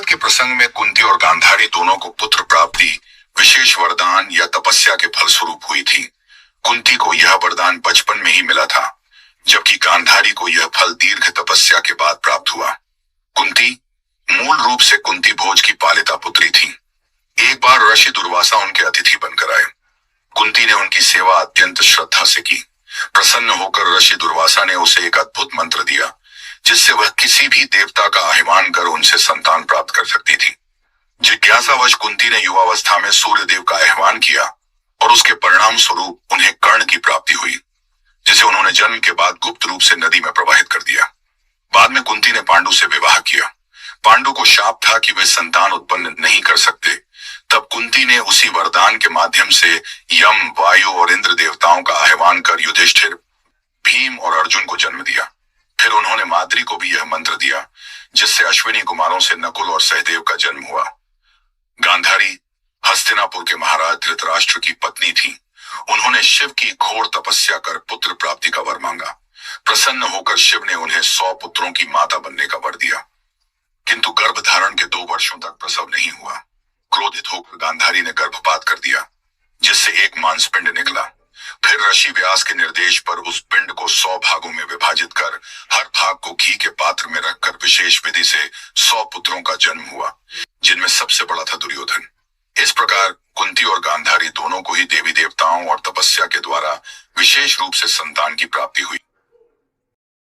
महाभारत के प्रसंग में कुंती और गांधारी दोनों को पुत्र प्राप्ति विशेष वरदान या तपस्या के फलस्वरूप हुई थी। कुंती को यह वरदान बचपन में ही मिला था, जबकि गांधारी को यह फल दीर्घ तपस्या के बाद प्राप्त हुआ। कुंती मूल रूप से कुंती भोज की पालिता पुत्री थी। एक बार ऋषि दुर्वासा उनके अतिथि बनकर आए। कुंती ने उनकी सेवा अत्यंत श्रद्धा से की। प्रसन्न होकर ऋषि दुर्वासा ने उसे एक अद्भुत मंत्र दिया, जिससे वह किसी भी देवता का आह्वान कर उनसे संतान प्राप्त कर सकती थी। जिज्ञासावश कुंती ने युवावस्था में सूर्य देव का आह्वान किया और उसके परिणाम स्वरूप उन्हें कर्ण की प्राप्ति हुई, जिसे उन्होंने जन्म के बाद गुप्त रूप से नदी में प्रवाहित कर दिया। बाद में कुंती ने पांडु से विवाह किया। पांडु को शाप था कि वे संतान उत्पन्न नहीं कर सकते। तब कुंती ने उसी वरदान के माध्यम से यम, वायु और इंद्र देवताओं का आह्वान कर युधिष्ठिर, भीम और अर्जुन को जन्म दिया। फिर उन्होंने माद्री को भी यह मंत्र दिया, जिससे अश्विनी कुमारों से नकुल और सहदेव का जन्म हुआ। गांधारी हस्तिनापुर के महाराज धृतराष्ट्र की पत्नी थी। उन्होंने शिव की घोर तपस्या कर पुत्र प्राप्ति का वर मांगा। प्रसन्न होकर शिव ने उन्हें 100 पुत्रों की माता बनने का वर दिया, किंतु गर्भ धारण के 2 वर्षों तक प्रसव नहीं हुआ। क्रोधित होकर गांधारी ने गर्भपात कर दिया, जिससे एक मांसपिंड निकला। फिर ऋषि व्यास के निर्देश पर उस पिंड को 100 भागों में विभाजित कर हर भाग को घी के पात्र में रखकर विशेष विधि से 100 पुत्रों का जन्म हुआ, जिनमें सबसे बड़ा था दुर्योधन। इस प्रकार कुंती और गांधारी दोनों को ही देवी देवताओं और तपस्या के द्वारा विशेष रूप से संतान की प्राप्ति हुई।